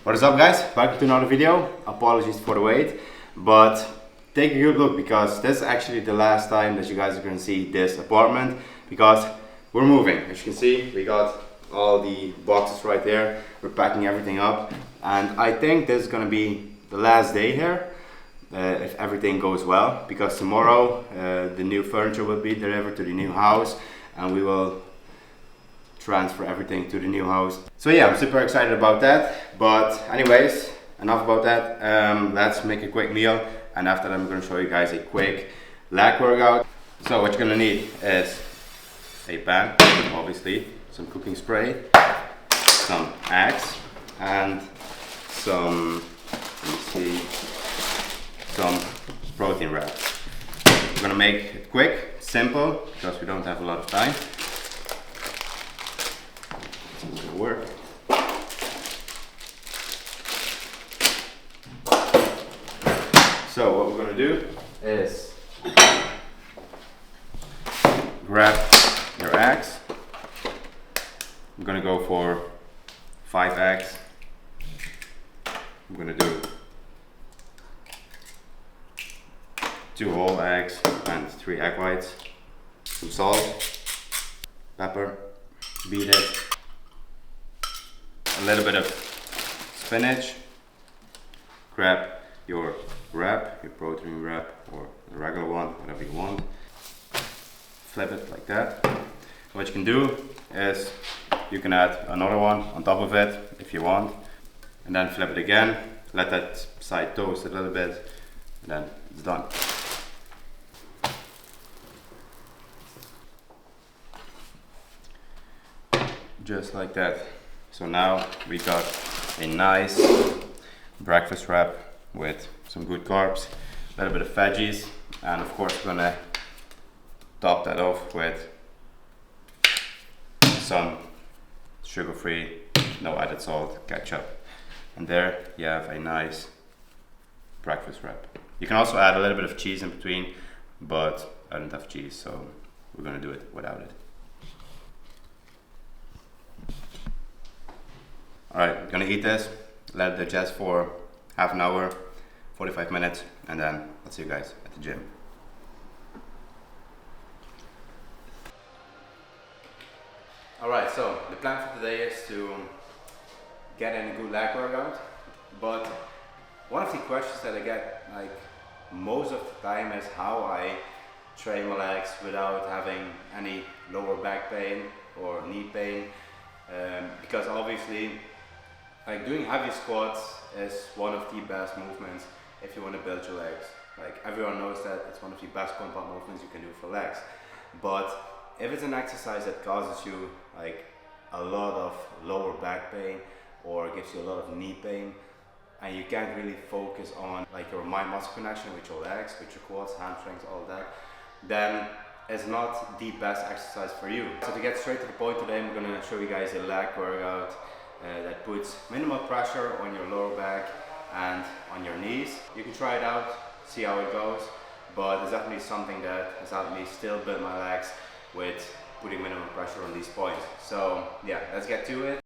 What is up, guys? Back to another video. Apologies for the wait, but take a good look because this is actually the last time that you guys are going to see this apartment because we're moving. As you can see, we got all the boxes right there. We're packing everything up, and I think this is going to be the last day here if everything goes well, because tomorrow the new furniture will be delivered to the new house and we will transfer everything to the new house. So yeah, I'm super excited about that. But anyways, enough about that. Let's make a quick meal, and after that I'm going to show you guys a quick leg workout. So what you're going to need is a pan, obviously, some cooking spray, some eggs, and some, let me see, some protein wraps. We're going to make it quick, simple, because we don't have a lot of time. It's going to work. So what we're going to do is grab your eggs. I'm going to go for 5 eggs. I'm going to do 2 whole eggs and 3 egg whites. Some salt, pepper, beat it. A little bit of spinach. Grab your wrap, your protein wrap, or the regular one, whatever you want. Flip it like that. What you can do is you can add another one on top of it if you want, and then flip it again. Let that side toast a little bit, and then it's done. Just like that. So now we got a nice breakfast wrap with some good carbs, a little bit of veggies, and of course we're gonna top that off with some sugar-free, no added salt ketchup. And there you have a nice breakfast wrap. You can also add a little bit of cheese in between, but I don't have cheese, so we're gonna do it without it. Alright, we're gonna eat this, let it digest for half an hour, 45 minutes, and then I'll see you guys at the gym. Alright, so the plan for today is to get in a good leg workout, but one of the questions that I get like most of the time is how I train my legs without having any lower back pain or knee pain, because obviously like doing heavy squats is one of the best movements if you want to build your legs. Like everyone knows that it's one of the best compound movements you can do for legs. But if it's an exercise that causes you like a lot of lower back pain or gives you a lot of knee pain, and you can't really focus on like your mind muscle connection with your legs, with your quads, hamstrings, all that, then it's not the best exercise for you. So to get straight to the point today, I'm going to show you guys a leg workout that puts minimal pressure on your lower back and on your knees. You can try it out, see how it goes, but it's definitely something that has helped me still build my legs with putting minimal pressure on these points. So yeah, let's get to it.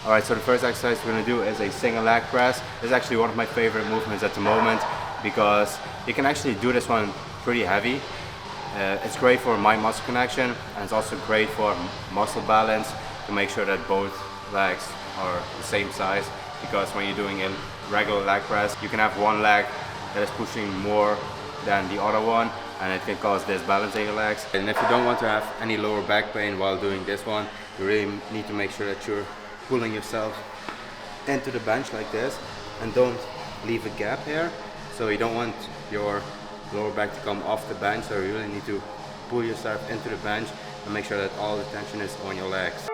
Alright, so the first exercise we're going to do is a single leg press. This is actually one of my favorite movements at the moment because you can actually do this one pretty heavy. It's great for mind muscle connection, and it's also great for muscle balance to make sure that both legs are the same size, because when you're doing a regular leg press you can have one leg that is pushing more than the other one, and it can cause disbalance in your legs. And if you don't want to have any lower back pain while doing this one, you really need to make sure that you're pulling yourself into the bench like this, and don't leave a gap here. So you don't want your lower back to come off the bench, so you really need to pull yourself into the bench and make sure that all the tension is on your legs.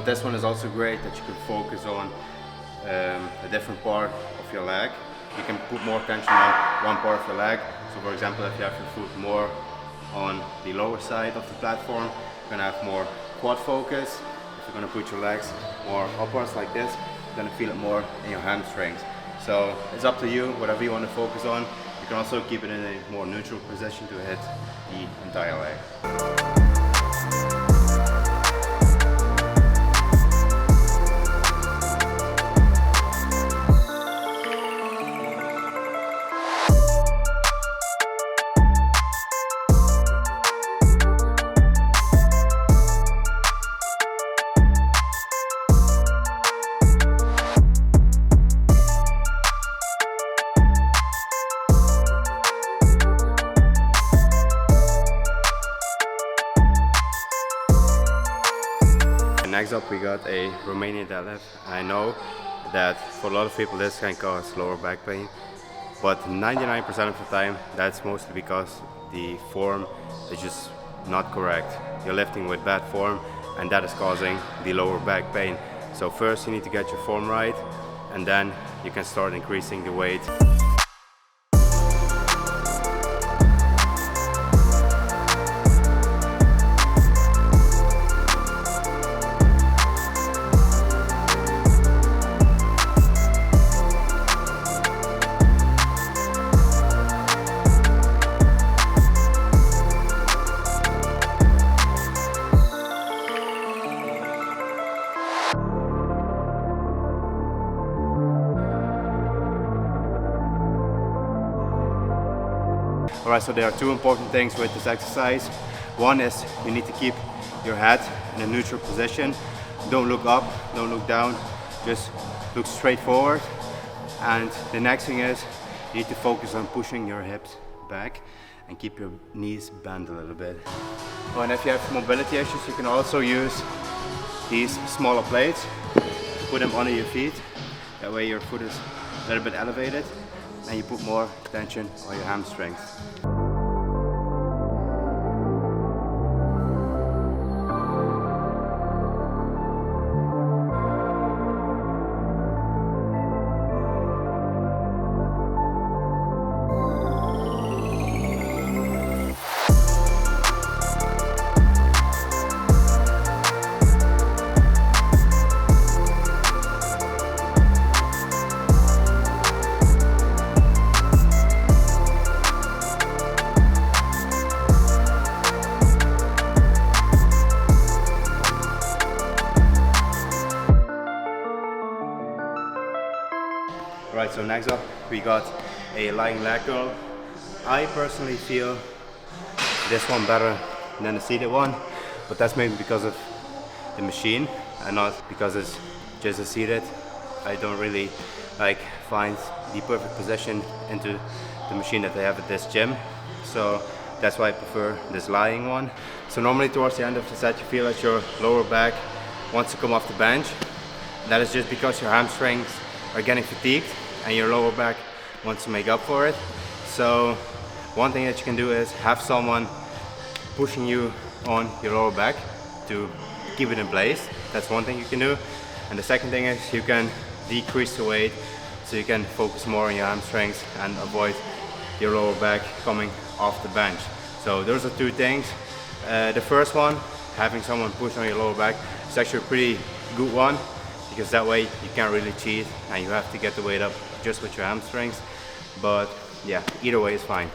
But this one is also great that you can focus on a different part of your leg. You can put more tension on one part of your leg. So for example, if you have your foot more on the lower side of the platform, you're gonna have more quad focus. If you're gonna put your legs more upwards like this, you're gonna feel it more in your hamstrings. So it's up to you, whatever you want to focus on. You can also keep it in a more neutral position to hit the entire leg. Next up we got a Romanian deadlift. I know that for a lot of people this can cause lower back pain, but 99% of the time that's mostly because the form is just not correct. You're lifting with bad form and that is causing the lower back pain. So first you need to get your form right and then you can start increasing the weight. Alright, so there are two important things with this exercise. One is you need to keep your head in a neutral position. Don't look up, don't look down, just look straight forward. And the next thing is you need to focus on pushing your hips back and keep your knees bent a little bit. Oh, and if you have mobility issues, you can also use these smaller plates to put them under your feet. That way your foot is a little bit elevated and you put more tension on your hamstrings. Right, so next up we got a lying leg curl. I personally feel this one better than the seated one, but that's maybe because of the machine and not because it's just a seated. I don't really find the perfect position into the machine that they have at this gym, so that's why I prefer this lying one. So normally towards the end of the set you feel that your lower back wants to come off the bench. That is just because your hamstrings are getting fatigued and your lower back wants to make up for it. So one thing that you can do is have someone pushing you on your lower back to keep it in place. That's one thing you can do. And the second thing is you can decrease the weight so you can focus more on your hamstrings and avoid your lower back coming off the bench. So those are two things. The first one, having someone push on your lower back, is actually a pretty good one, because that way you can't really cheat and you have to get the weight up just with your hamstrings. But yeah, either way is fine.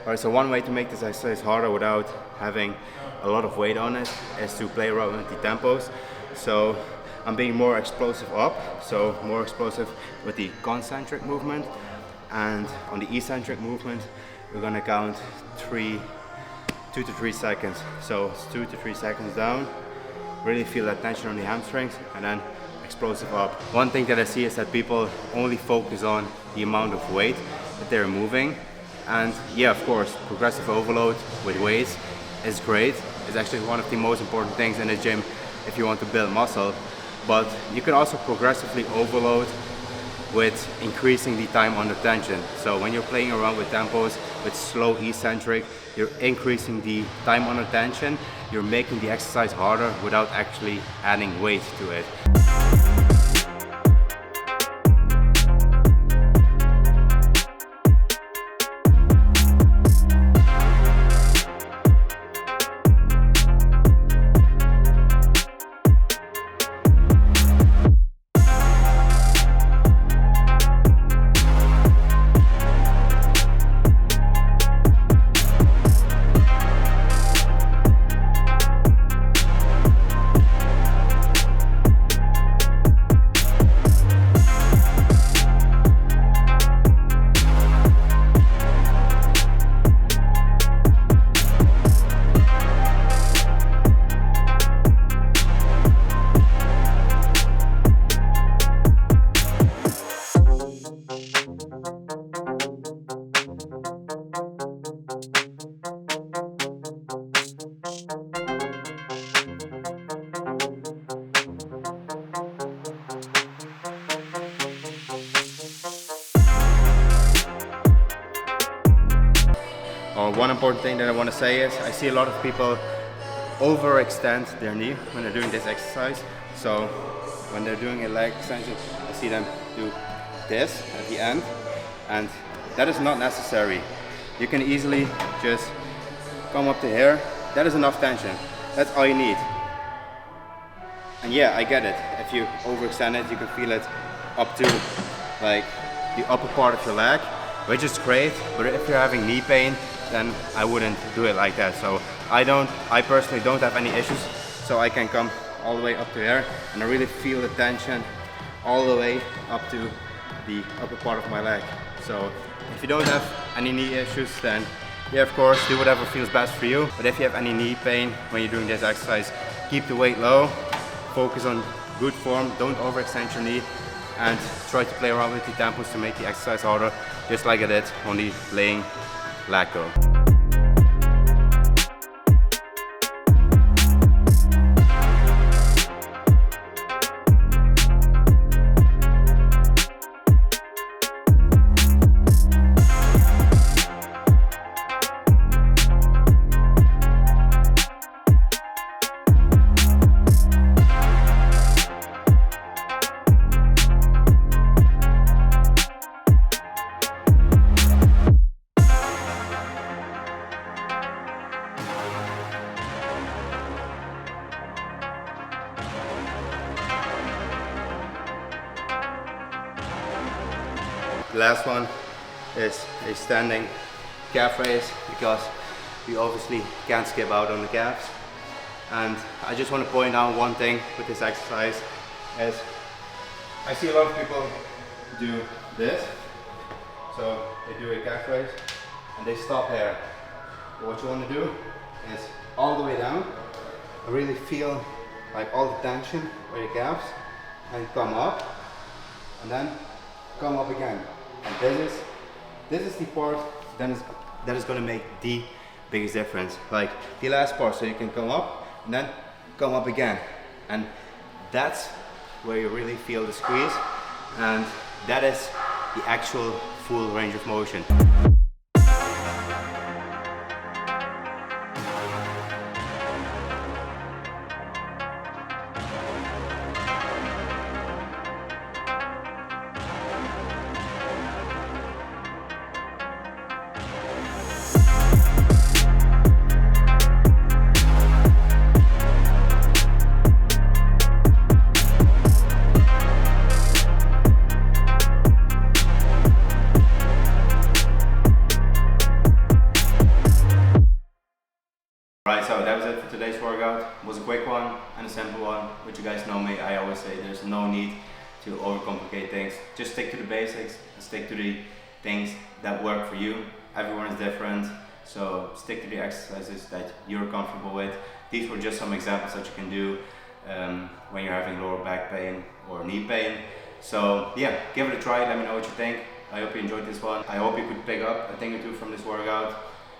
Alright, so one way to make this exercise harder without having a lot of weight on it is to play around with the tempos. So I'm being more explosive up, so more explosive with the concentric movement, and on the eccentric movement we're gonna count 2 to 3 seconds. So it's 2 to 3 seconds down, really feel that tension on the hamstrings, and then explosive up. One thing that I see is that people only focus on the amount of weight that they're moving, and yeah, of course, progressive overload with weights is great. It's actually one of the most important things in the gym if you want to build muscle, but you can also progressively overload with increasing the time under tension. So when you're playing around with tempos, with slow eccentric, you're increasing the time under tension, you're making the exercise harder without actually adding weight to it. One important thing that I want to say is I see a lot of people overextend their knee when they're doing this exercise. So when they're doing a leg extension, I see them do this at the end, and that is not necessary. You can easily just come up to here. That is enough tension. That's all you need. And yeah, I get it. If you overextend it, you can feel it up to like the upper part of your leg, which is great. But if you're having knee pain, then I wouldn't do it like that. So I personally don't have any issues, so I can come all the way up to here, and I really feel the tension all the way up to the upper part of my leg. So if you don't have any knee issues, then yeah, of course, do whatever feels best for you. But if you have any knee pain when you're doing this exercise, keep the weight low, focus on good form, don't overextend your knee, and try to play around with the tempos to make the exercise harder, just like I did on the laying lat go. The last one is a standing calf raise, because we obviously can't skip out on the calves. And I just want to point out one thing with this exercise is I see a lot of people do this. So they do a calf raise and they stop here. But what you want to do is all the way down, really feel like all the tension for your calves, and come up and then come up again. And this is the part that is going to make the biggest difference. Like the last part, so you can come up and then come up again, and that's where you really feel the squeeze, and that is the actual full range of motion. Right, so that was it for today's workout. It was a quick one and a simple one, but you guys know me, I always say there's no need to overcomplicate things. Just stick to the basics and stick to the things that work for you. Everyone is different, so stick to the exercises that you're comfortable with. These were just some examples that you can do. when you're having lower back pain or knee pain. So yeah, give it a try, let me know what you think. I hope you enjoyed this one. I hope you could pick up a thing or two from this workout.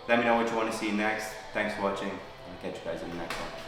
Let me know what you want to see next. Thanks for watching. I'll catch you guys in the next one.